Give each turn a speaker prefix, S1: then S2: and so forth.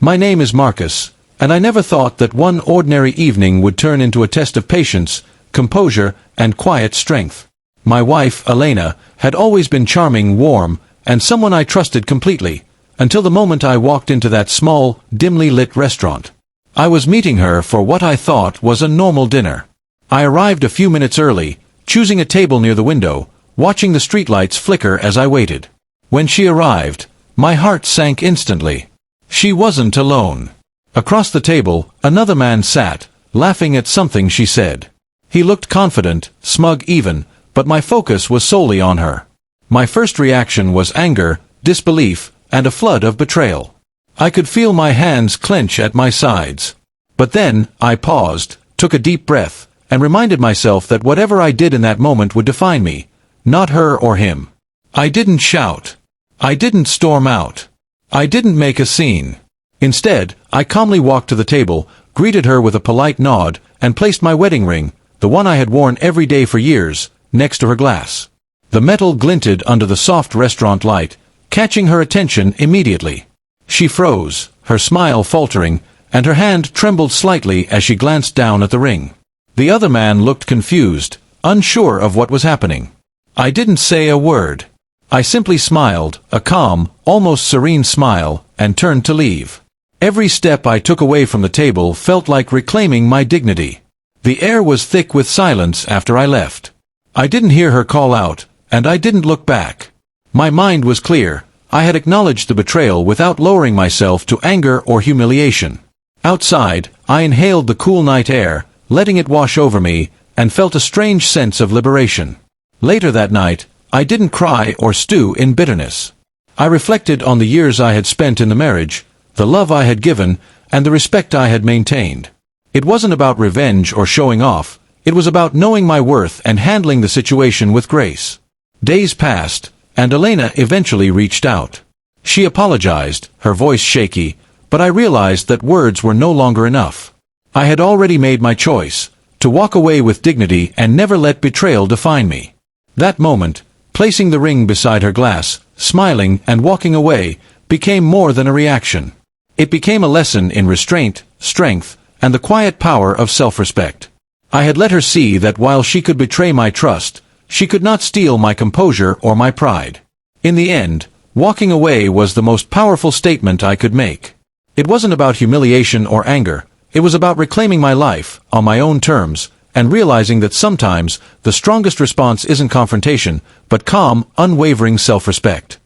S1: My name is Marcus, and I never thought that one ordinary evening would turn into a test of patience, composure, and quiet strength. My wife, Elena, had always been charming, warm, and someone I trusted completely, until the moment I walked into that small, dimly lit restaurant. I was meeting her for what I thought was a normal dinner. I arrived a few minutes early, choosing a table near the window, watching the streetlights flicker as I waited. When she arrived, my heart sank instantly. She wasn't alone. Across the table, another man sat, laughing at something she said. He looked confident, smug even, but my focus was solely on her. My first reaction was anger, disbelief, and a flood of betrayal. I could feel my hands clench at my sides. But then, I paused, took a deep breath, and reminded myself that whatever I did in that moment would define me, not her or him. I didn't shout. I didn't storm out. I didn't make a scene. Instead, I calmly walked to the table, greeted her with a polite nod, and placed my wedding ring, the one I had worn every day for years, next to her glass. The metal glinted under the soft restaurant light, catching her attention immediately. She froze, her smile faltering, and her hand trembled slightly as she glanced down at the ring. The other man looked confused, unsure of what was happening. I didn't say a word. I simply smiled, a calm, almost serene smile, and turned to leave. Every step I took away from the table felt like reclaiming my dignity. The air was thick with silence after I left. I didn't hear her call out, and I didn't look back. My mind was clear. I had acknowledged the betrayal without lowering myself to anger or humiliation. Outside, I inhaled the cool night air, letting it wash over me, and felt a strange sense of liberation. Later that night, I didn't cry or stew in bitterness. I reflected on the years I had spent in the marriage, the love I had given, and the respect I had maintained. It wasn't about revenge or showing off. It was about knowing my worth and handling the situation with grace. Days passed, and Elena eventually reached out. She apologized, her voice shaky, but I realized that words were no longer enough. I had already made my choice, to walk away with dignity and never let betrayal define me. That moment, placing the ring beside her glass, smiling and walking away, became more than a reaction. It became a lesson in restraint, strength, and the quiet power of self-respect. I had let her see that while she could betray my trust, she could not steal my composure or my pride. In the end, walking away was the most powerful statement I could make. It wasn't about humiliation or anger. It was about reclaiming my life, on my own terms, and realizing that sometimes, the strongest response isn't confrontation, but calm, unwavering self-respect.